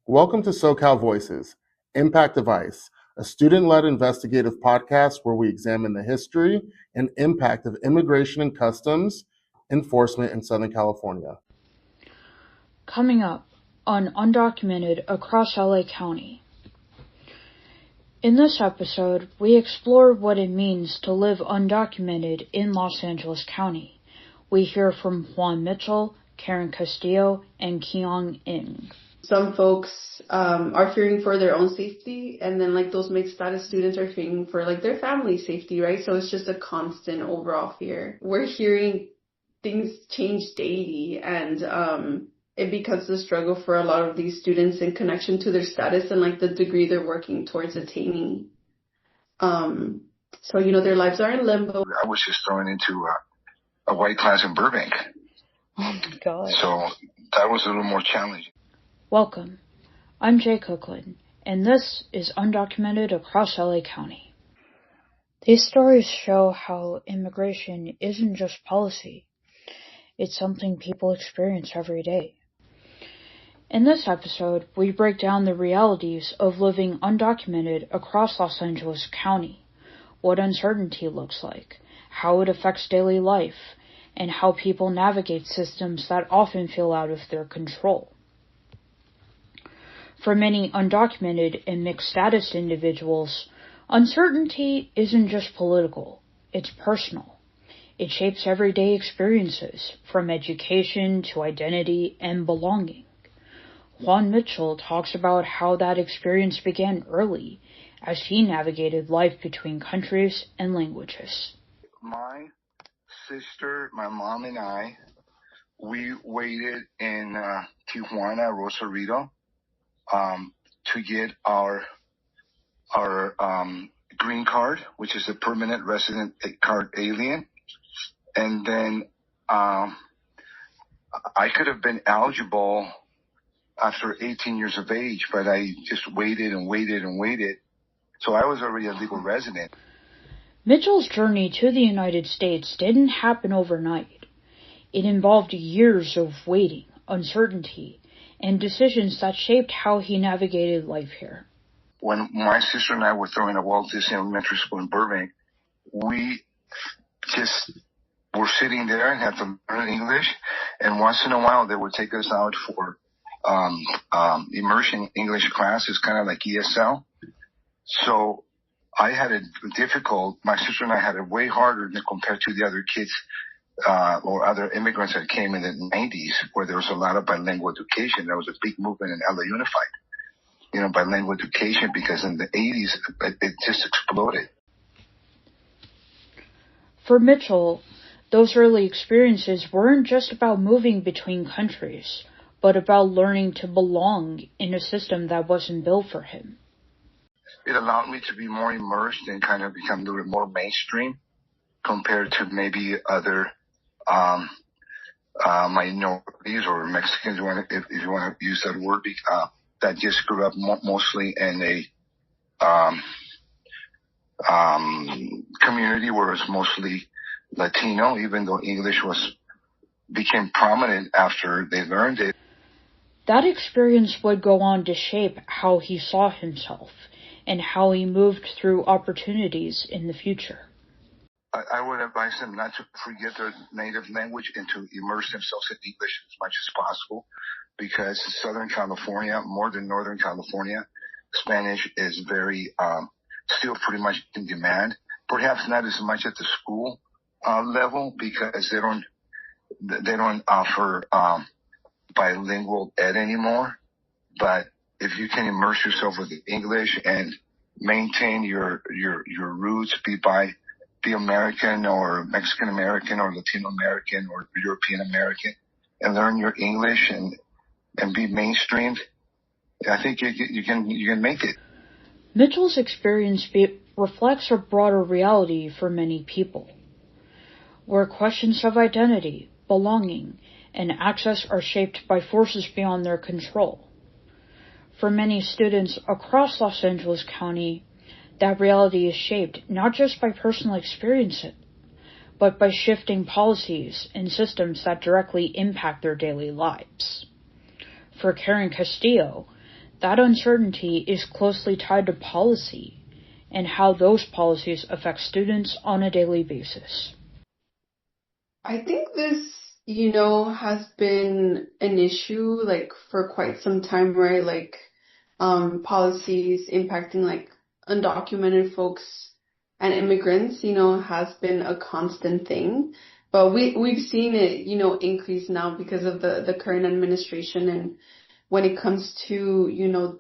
Welcome to SoCal Voices, Impact of I.C.E, a student-led investigative podcast where we examine the history and impact of immigration and customs enforcement in Southern California. Coming up on Undocumented Across L.A. County. In this episode, we explore what it means to live undocumented in Los Angeles County. We hear from Juan Mitchell, Karen Castillo, and Keong Ng. Some folks are fearing for their own safety, and then those mixed status students are fearing for their family's safety, right? So it's just a constant overall fear. We're hearing things change daily, and it becomes a struggle for a lot of these students in connection to their status and the degree they're working towards attaining. So their lives are in limbo. I was just thrown into a white class in Burbank. Oh my God. So that was a little more challenging. Welcome. I'm Jay Cookland, and this is Undocumented Across L.A. County. These stories show how immigration isn't just policy. It's something people experience every day. In this episode, we break down the realities of living undocumented across Los Angeles County, what uncertainty looks like, how it affects daily life, and how people navigate systems that often feel out of their control. For many undocumented and mixed-status individuals, uncertainty isn't just political, it's personal. It shapes everyday experiences, from education to identity and belonging. Juan Mitchell talks about how that experience began early, as he navigated life between countries and languages. My sister, my mom, and I, we waited in Tijuana, Rosarito, to get our green card, which is a permanent resident card alien. And then I could have been eligible after 18 years of age, but I just waited and waited and waited. So I was already a legal resident. Mitchell's journey to the United States didn't happen overnight. It involved years of waiting, uncertainty, and decisions that shaped how he navigated life here. When my sister and I were throwing at Walt Disney Elementary School in Burbank, we just were sitting there and had to learn English. And once in a while, they would take us out for immersion English classes, kind of like ESL. So I had my sister and I had it way harder than compared to the other kids or other immigrants that came in the 90s, where there was a lot of bilingual education. There was a big movement in LA Unified, bilingual education, because in the 80s, it just exploded. For Mitchell, those early experiences weren't just about moving between countries, but about learning to belong in a system that wasn't built for him. It allowed me to be more immersed and kind of become a little more mainstream compared to maybe other minorities or Mexicans, if you want to use that word, that just grew up mostly in a community where it's mostly Latino, even though English became prominent after they learned it. That experience would go on to shape how he saw himself and how he moved through opportunities in the future. I would advise them not to forget their native language and to immerse themselves in English as much as possible, because Southern California, more than Northern California, Spanish is very still pretty much in demand. Perhaps not as much at the school level, because they don't offer bilingual ed anymore. But if you can immerse yourself with English and maintain your roots, be American or Mexican American or Latino American or European American, and learn your English and be mainstreamed, I think you can make it. Mitchell's experience reflects a broader reality for many people, where questions of identity, belonging, and access are shaped by forces beyond their control. For many students across Los Angeles County, that reality is shaped not just by personal experiences, but by shifting policies and systems that directly impact their daily lives. For Karen Castillo, that uncertainty is closely tied to policy and how those policies affect students on a daily basis. I think this, has been an issue like for quite some time, right? Like policies impacting like undocumented folks and immigrants, has been a constant thing. But we've seen it, increase now because of the current administration. And when it comes to,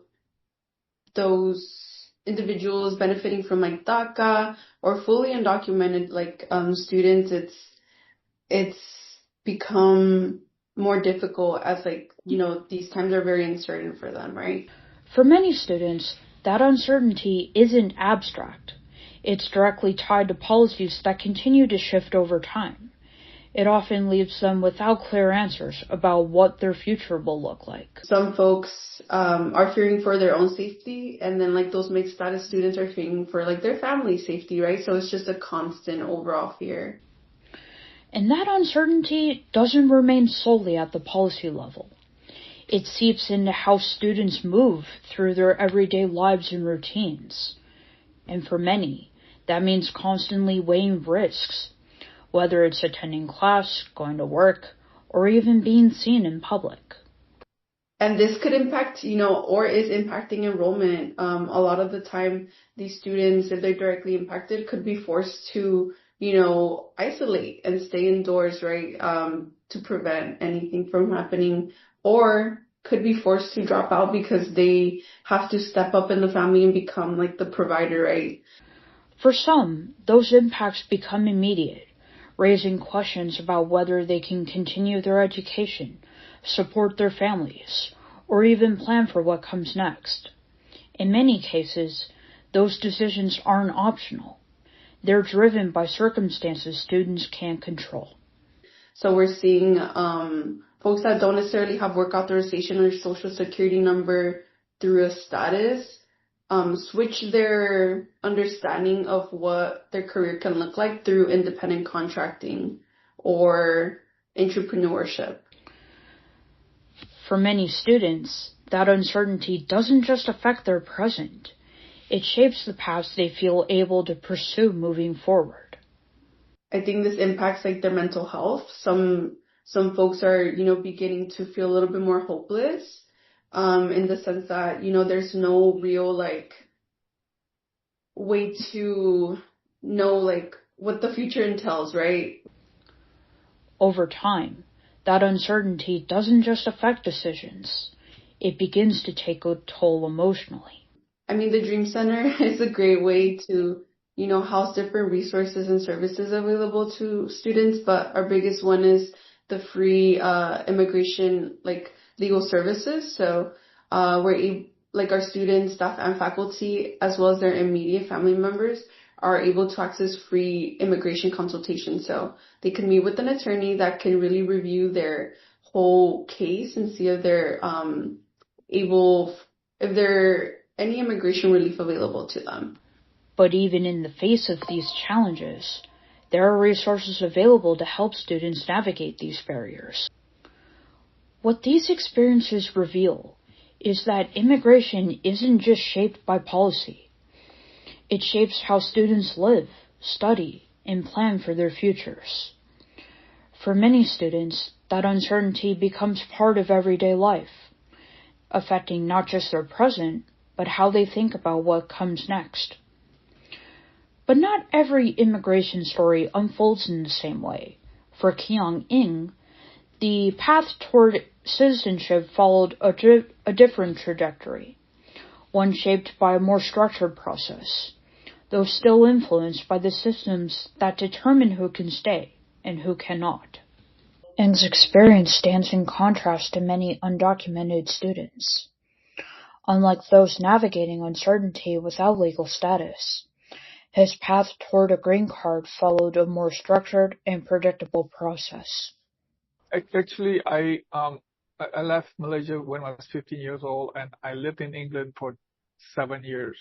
those individuals benefiting from like DACA or fully undocumented like students, it's become more difficult as like, these times are very uncertain for them, right? For many students, that uncertainty isn't abstract. It's directly tied to policies that continue to shift over time. It often leaves them without clear answers about what their future will look like. Some folks are fearing for their own safety, and then like those mixed status students are fearing for like their family's safety, right? So it's just a constant overall fear. And that uncertainty doesn't remain solely at the policy level. It seeps into how students move through their everyday lives and routines. And for many, that means constantly weighing risks, whether it's attending class, going to work, or even being seen in public. And this could impact, or is impacting enrollment. A lot of the time, these students, if they're directly impacted, could be forced to, isolate and stay indoors, right, to prevent anything from happening, or could be forced to drop out because they have to step up in the family and become like the provider, right? For some, those impacts become immediate, raising questions about whether they can continue their education, support their families, or even plan for what comes next. In many cases, those decisions aren't optional. They're driven by circumstances students can't control. So we're seeing folks that don't necessarily have work authorization or social security number through a status switch their understanding of what their career can look like through independent contracting or entrepreneurship. For many students, that uncertainty doesn't just affect their present. It shapes the paths they feel able to pursue moving forward. I think this impacts like their mental health. Some folks are, beginning to feel a little bit more hopeless, in the sense that, there's no real like way to know like what the future entails, right? Over time, that uncertainty doesn't just affect decisions. It begins to take a toll emotionally. I mean, the Dream Center is a great way to, house different resources and services available to students, but our biggest one is the free immigration, like legal services. So our students, staff, and faculty, as well as their immediate family members, are able to access free immigration consultation. So they can meet with an attorney that can really review their whole case and see if they're if there any immigration relief available to them. But even in the face of these challenges, there are resources available to help students navigate these barriers. What these experiences reveal is that immigration isn't just shaped by policy. It shapes how students live, study, and plan for their futures. For many students, that uncertainty becomes part of everyday life, affecting not just their present, but how they think about what comes next. But not every immigration story unfolds in the same way. For Kyung Ing, the path toward citizenship followed a different trajectory, one shaped by a more structured process, though still influenced by the systems that determine who can stay and who cannot. Ing's experience stands in contrast to many undocumented students. Unlike those navigating uncertainty without legal status, his path toward a green card followed a more structured and predictable process. Actually, I left Malaysia when I was 15 years old, and I lived in England for 7 years.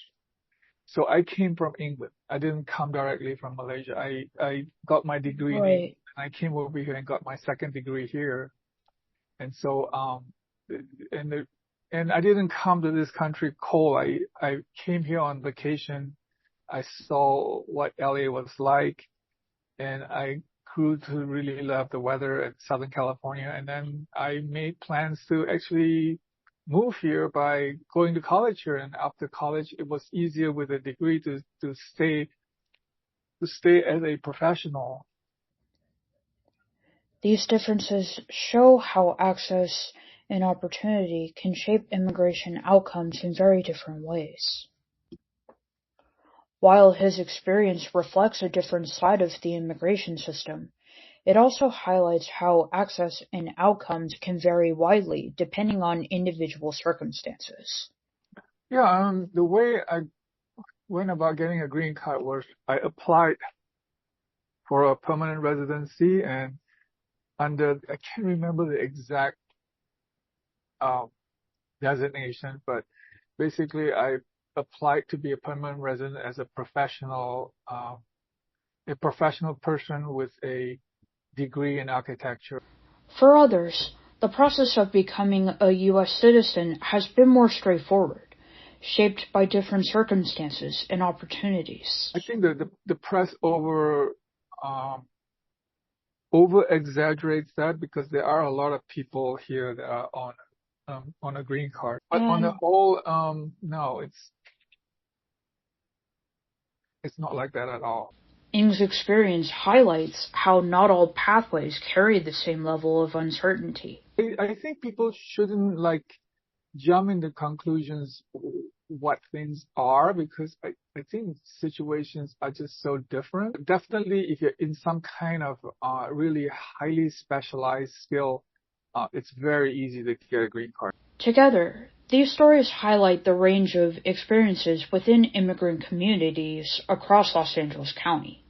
So I came from England. I didn't come directly from Malaysia. I got my degree in England. I came over here and got my second degree here. And so, And I didn't come to this country cold. I came here on vacation. I saw what LA was like, and I grew to really love the weather in Southern California. And then I made plans to actually move here by going to college here. And after college, it was easier with a degree to stay as a professional. These differences show how access and opportunity can shape immigration outcomes in very different ways. While his experience reflects a different side of the immigration system, it also highlights how access and outcomes can vary widely depending on individual circumstances. Yeah, the way I went about getting a green card was I applied for a permanent residency, and I can't remember the exact designation, but basically I applied to be a permanent resident as a professional person with a degree in architecture. For others, the process of becoming a U.S. citizen has been more straightforward, shaped by different circumstances and opportunities. I think that the press over exaggerates that, because there are a lot of people here that are on a green card. But on the whole, no, it's not like that at all. Ng's experience highlights how not all pathways carry the same level of uncertainty. I think people shouldn't jump into conclusions what things are, because I think situations are just so different. Definitely, if you're in some kind of really highly specialized skill, it's very easy to get a green card. Together, these stories highlight the range of experiences within immigrant communities across Los Angeles County.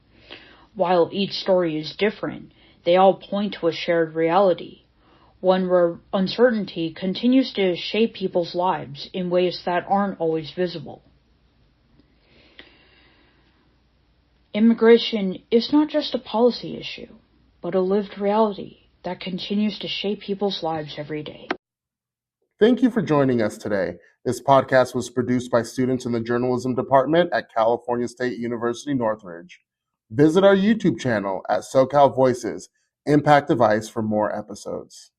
While each story is different, they all point to a shared reality, one where uncertainty continues to shape people's lives in ways that aren't always visible. Immigration is not just a policy issue, but a lived reality that continues to shape people's lives every day. Thank you for joining us today. This podcast was produced by students in the journalism department at California State University, Northridge. Visit our YouTube channel at SoCal Voices, Impact Device for more episodes.